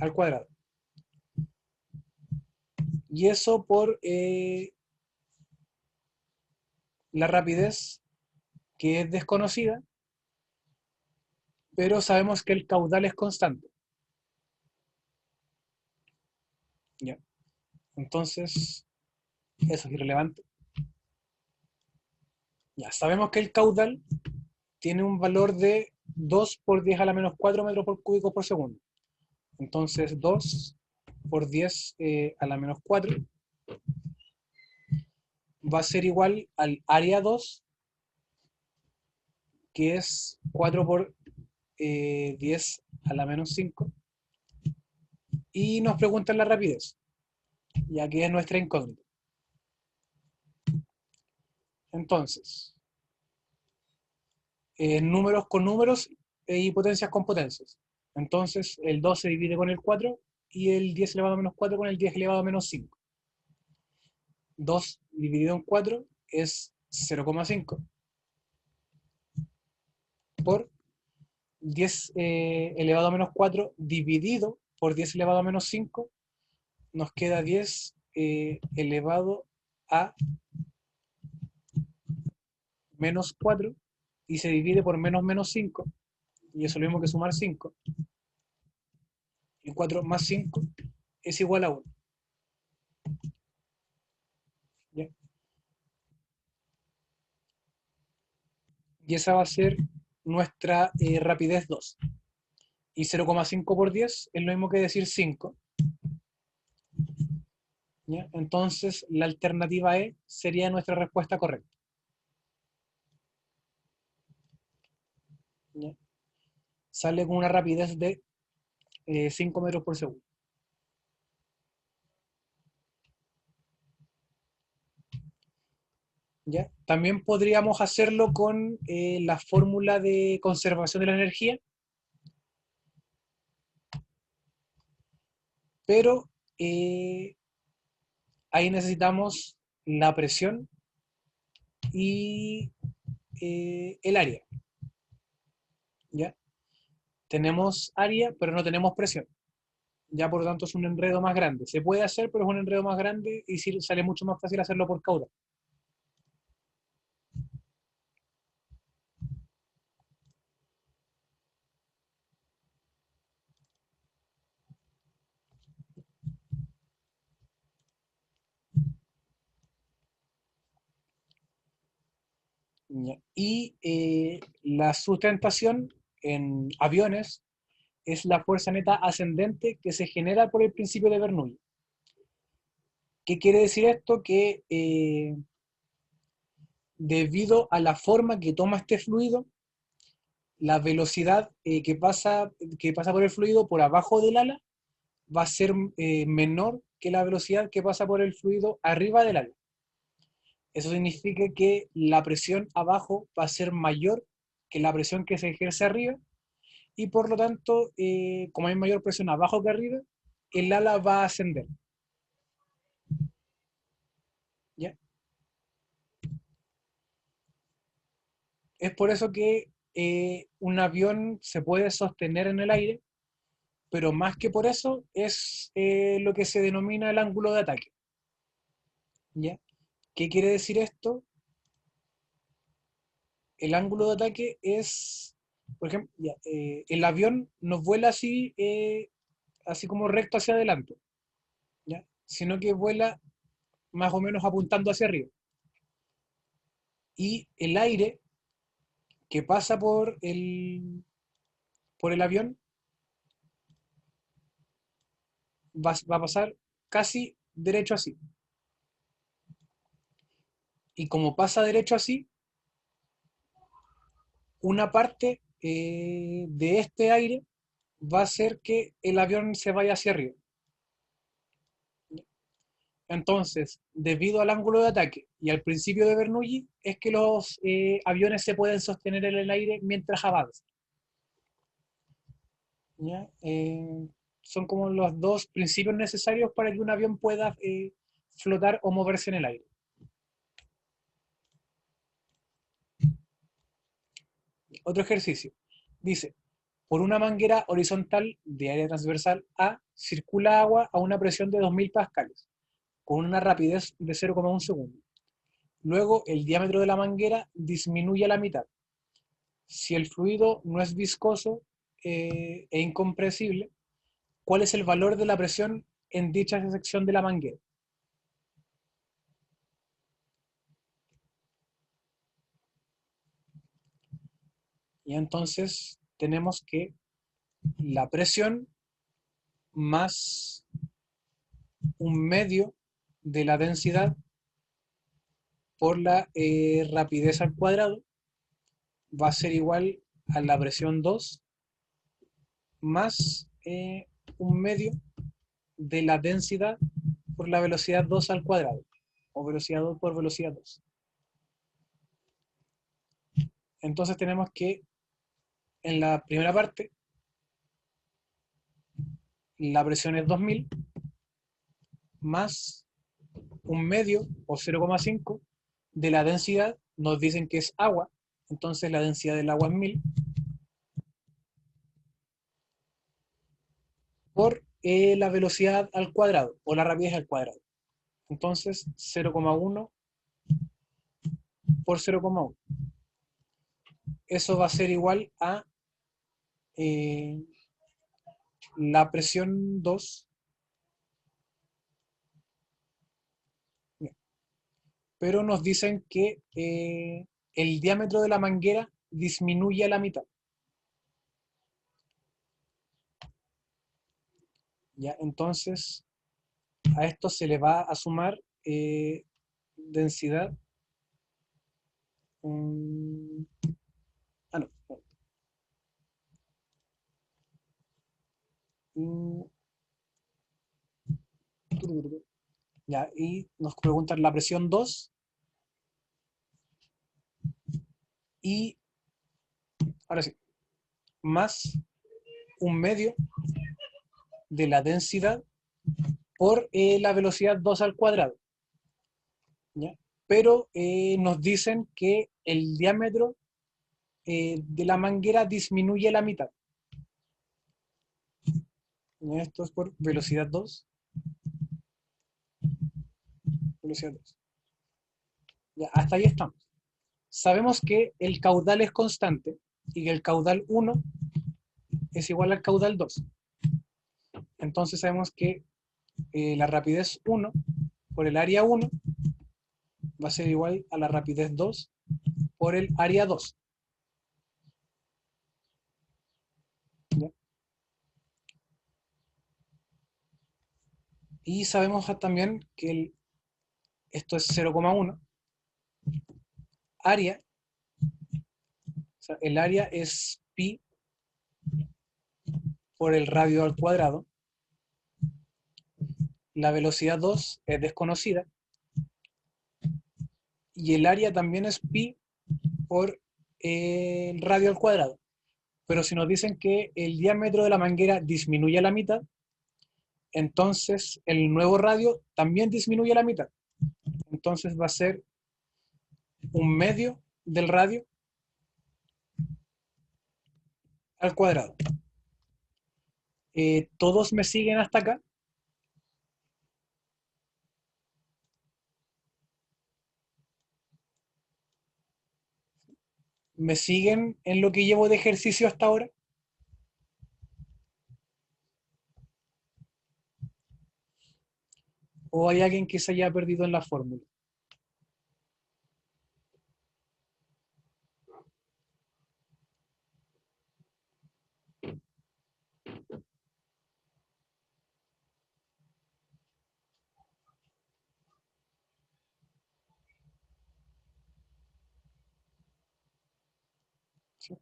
[SPEAKER 1] al cuadrado. Y eso por la rapidez, que es desconocida, pero sabemos que el caudal es constante. ¿Ya? Entonces, eso es irrelevante. Ya sabemos que el caudal tiene un valor de 2 por 10 a la menos 4 metros por cúbico por segundo. Entonces 2 por 10 a la menos 4 va a ser igual al área 2, que es 4 por 10 a la menos 5. Y nos preguntan la rapidez, ya que es nuestra incógnita. Entonces, números con números y potencias con potencias. Entonces, el 2 se divide con el 4 y el 10 elevado a menos 4 con el 10 elevado a menos 5. 2 dividido en 4 es 0,5 por 10 elevado a menos 4 dividido por 10 elevado a menos 5, nos queda 10 elevado a menos 4 y se divide por menos menos 5, y eso es lo mismo que sumar 5. Y 4 más 5 es igual a 1. ¿Ya? Y esa va a ser nuestra rapidez 2. Y 0,5 por 10 es lo mismo que decir 5. ¿Ya? Entonces, la alternativa E sería nuestra respuesta correcta. ¿Ya? Sale con una rapidez de 5 metros por segundo. ¿Ya? También podríamos hacerlo con la fórmula de conservación de la energía, pero ahí necesitamos la presión y el área. ¿Ya? Tenemos área, pero no tenemos presión. Ya por lo tanto es un enredo más grande. Se puede hacer, pero es un enredo más grande y sí, sale mucho más fácil hacerlo por caudal. ¿Ya? Y la sustentación en aviones es la fuerza neta ascendente que se genera por el principio de Bernoulli. ¿Qué quiere decir esto? Que debido a la forma que toma este fluido, la velocidad que pasa por el fluido por abajo del ala va a ser menor que la velocidad que pasa por el fluido arriba del ala. Eso significa que la presión abajo va a ser mayor que la presión que se ejerce arriba, y por lo tanto, como hay mayor presión abajo que arriba, el ala va a ascender. ¿Ya? Es por eso que un avión se puede sostener en el aire, pero más que por eso es lo que se denomina el ángulo de ataque. ¿Ya? ¿Qué quiere decir esto? el ángulo de ataque es, por ejemplo, el avión no vuela así, así como recto hacia adelante, ¿ya? Sino que vuela más o menos apuntando hacia arriba. Y el aire que pasa por el avión va a pasar casi derecho así. Y como pasa derecho así, una parte de este aire va a hacer que el avión se vaya hacia arriba. Entonces, debido al ángulo de ataque y al principio de Bernoulli, es que los aviones se pueden sostener en el aire mientras avanzan. ¿Ya? Son como los dos principios necesarios para que un avión pueda flotar o moverse en el aire. Otro ejercicio. Dice, por una manguera horizontal de área transversal A, circula agua a una presión de 2000 pascales, con una rapidez de 0,1 segundo. Luego, el diámetro de la manguera disminuye a la mitad. Si el fluido no es viscoso e incompresible, ¿cuál es el valor de la presión en dicha sección de la manguera? Y entonces tenemos que la presión más un medio de la densidad por la rapidez al cuadrado va a ser igual a la presión 2 más un medio de la densidad por la velocidad 2 al cuadrado, o velocidad 2 por velocidad 2. Entonces tenemos que en la primera parte la presión es 2000 más un medio o 0,5 de la densidad, nos dicen que es agua, entonces la densidad del agua es 1000 por la velocidad al cuadrado o la rapidez al cuadrado. Entonces 0,1 por 0,1. Eso va a ser igual a eh, la presión 2, pero nos dicen que el diámetro de la manguera disminuye a la mitad. ¿Ya? Entonces, a esto se le va a sumar densidad. um, ah, no. Mm, Ya, y nos preguntan la presión 2 y, ahora sí, más un medio de la densidad por la velocidad 2 al cuadrado. ¿Ya? Pero nos dicen que el diámetro de la manguera disminuye a la mitad. ¿Ya? Esto es por velocidad 2. Velocidad 2. ¿Ya? Hasta ahí estamos. Sabemos que el caudal es constante y que el caudal 1 es igual al caudal 2. Entonces sabemos que la rapidez 1 por el área 1 va a ser igual a la rapidez 2 por el área 2. ¿Ya? Y sabemos también que esto es 0,1. Área, o sea, el área es pi por el radio al cuadrado. La velocidad 2 es desconocida. Y el área también es pi por el radio al cuadrado. Pero si nos dicen que el diámetro de la manguera disminuye a la mitad, entonces el nuevo radio también disminuye a la mitad. Entonces va a ser un medio del radio al cuadrado. ¿Todos me siguen hasta acá? ¿Me siguen en lo que llevo de ejercicio hasta ahora? ¿O hay alguien que se haya perdido en la fórmula? ¿Sí?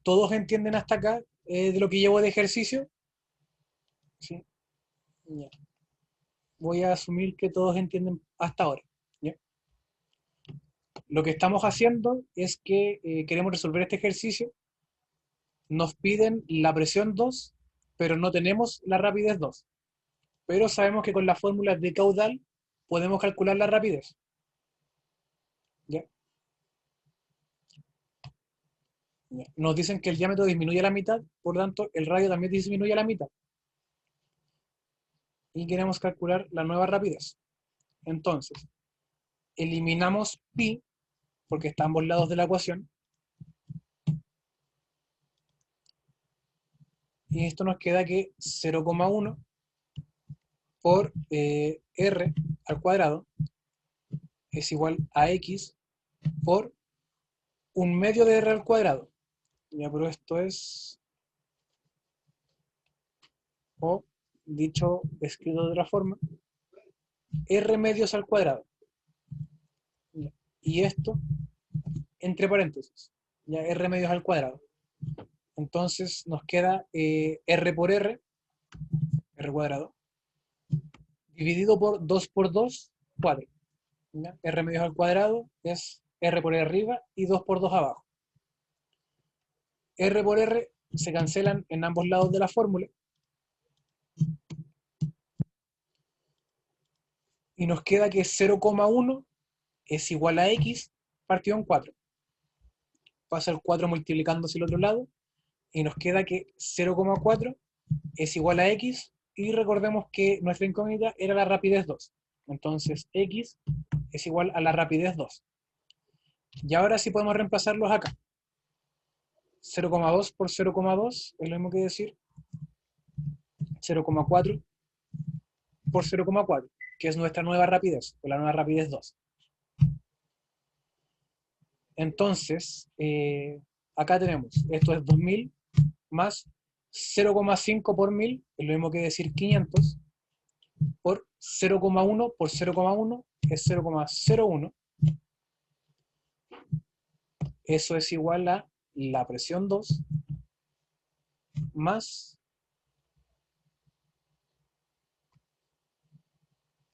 [SPEAKER 1] ¿Todos entienden hasta acá de lo que llevo de ejercicio? ¿Sí? Ya. Voy a asumir que todos entienden hasta ahora. ¿Ya? Lo que estamos haciendo es que queremos resolver este ejercicio. Nos piden la presión 2, pero no tenemos la rapidez 2. Pero sabemos que con la fórmula de caudal podemos calcular la rapidez. ¿Ya? ¿Ya? Nos dicen que el diámetro disminuye a la mitad, por lo tanto el radio también disminuye a la mitad. Y queremos calcular la nueva rapidez. Entonces, eliminamos pi, porque está a ambos lados de la ecuación, y esto nos queda que 0,1 por r al cuadrado es igual a x por un medio de r al cuadrado. Ya, pero esto es, o dicho, escrito de otra forma, r medios al cuadrado. Ya, y esto entre paréntesis, ya r medios al cuadrado. Entonces nos queda r por r, r cuadrado, dividido por 2, 4. ¿Ya? R medios al cuadrado es r por r arriba y 2 por 2 abajo. R por R se cancelan en ambos lados de la fórmula y nos queda que 0,1 es igual a x partido en 4. Pasa el 4 multiplicándose el otro lado y nos queda que 0,4 es igual a x y recordemos que nuestra incógnita era la rapidez 2. Entonces x es igual a la rapidez 2. Y ahora sí podemos reemplazarlos acá. 0,2 por 0,2 es lo mismo que decir 0,4 por 0,4, que es nuestra nueva rapidez, o la nueva rapidez 2. Entonces, acá tenemos, esto es 2000 más 0,5 por 1000, es lo mismo que decir 500, por 0,1 por 0,1 es 0,01. Eso es igual a la presión 2 más,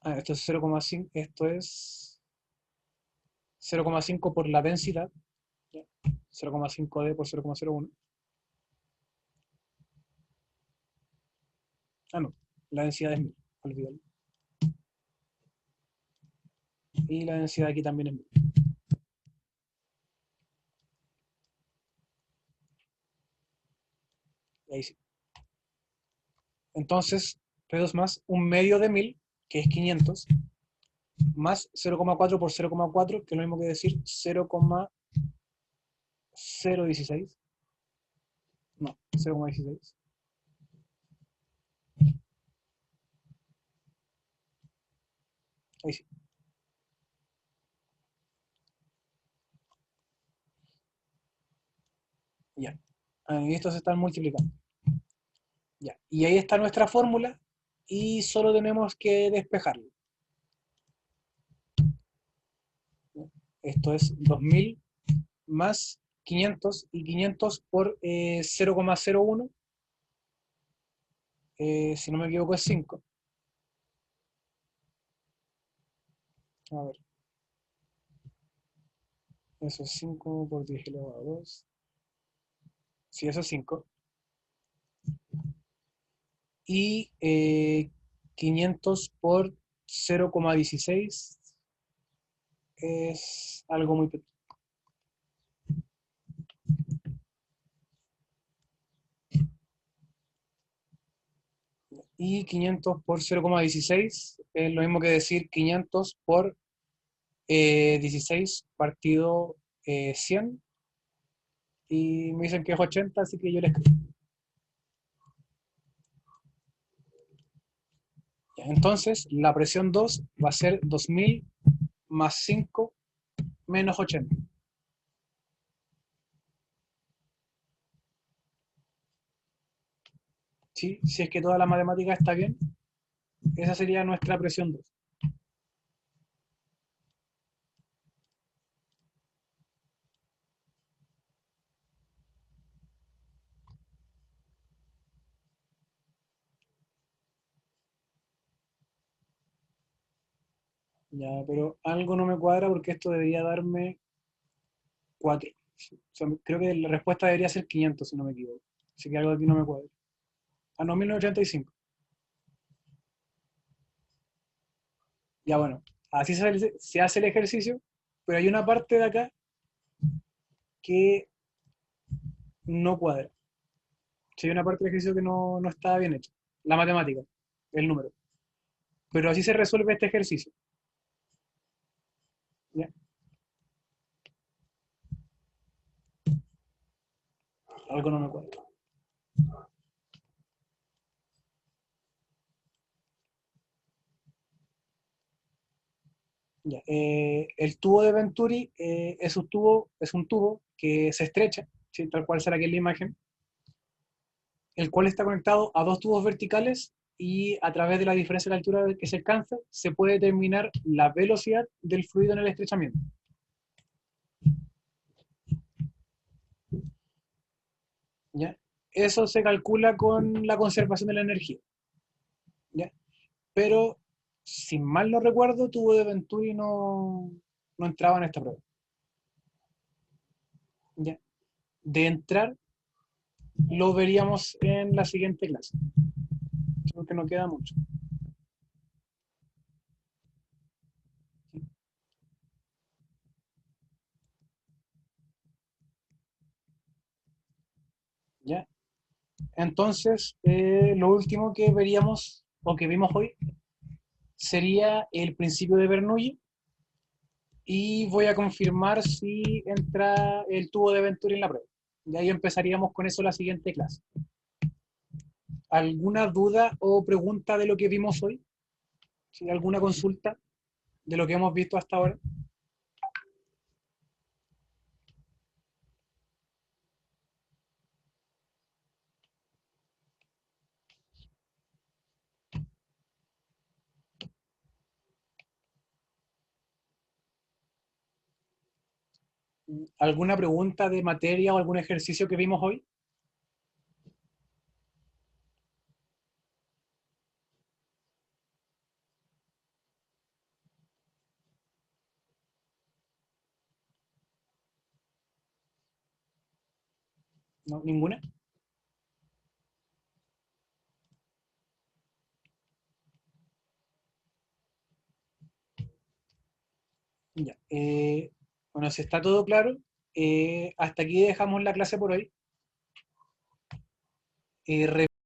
[SPEAKER 1] esto es 0,5, esto es 0,5 por la densidad, 0,5D por 0,01. No, la densidad es 1000, olvídalo. Y la densidad aquí también es 1000. Ahí sí. Entonces, P2 más un medio de 1000, que es 500, más 0,4 por 0,4, que es lo mismo que decir 0,016. No, 0,16. Ahí sí. Ya. Y estos se están multiplicando. Ya. Y ahí está nuestra fórmula y solo tenemos que despejarlo. Esto es 2000 más 500 y 500 por 0,01, si no me equivoco es 5. A ver, eso es 5 por 10 elevado a 2. Sí, eso es 5. Y 500 por 0,16 es algo muy pequeño. Y 500 por 0,16 es lo mismo que decir 500 por 16 partido 100 y me dicen que es 80, así que yo les escribo. Entonces, la presión 2 va a ser 2000 más 5 menos 80. ¿Sí? Si es que toda la matemática está bien, esa sería nuestra presión 2. Ya, pero algo no me cuadra porque esto debería darme 4. O sea, creo que la respuesta debería ser 500, si no me equivoco. Así que algo aquí no me cuadra. Ah, no, 1085. Ya bueno, así se hace el ejercicio, pero hay una parte de acá que no cuadra. Sí, hay una parte del ejercicio que no está bien hecha. La matemática, el número. Pero así se resuelve este ejercicio. ¿Ya? Algo no me cuadra. Ya, el tubo de Venturi es un tubo que se estrecha, ¿sí? Tal cual será aquí en la imagen, el cual está conectado a dos tubos verticales y a través de la diferencia de altura que se alcanza se puede determinar la velocidad del fluido en el estrechamiento. ¿Ya? Eso se calcula con la conservación de la energía. ¿Ya? Pero, si mal no recuerdo, tubo de Venturi no entraba en esta prueba. ¿Ya? De entrar, lo veríamos en la siguiente clase. Creo que no queda mucho. ¿Ya? Entonces, lo último que veríamos o que vimos hoy sería el principio de Bernoulli y voy a confirmar si entra el tubo de Venturi en la prueba. Y ahí empezaríamos con eso la siguiente clase. ¿Alguna duda o pregunta de lo que vimos hoy? ¿Sí? ¿Alguna consulta de lo que hemos visto hasta ahora? ¿Alguna pregunta de materia o algún ejercicio que vimos hoy? ¿No? ¿Ninguna? Ya. Bueno, si está todo claro, hasta aquí dejamos la clase por hoy.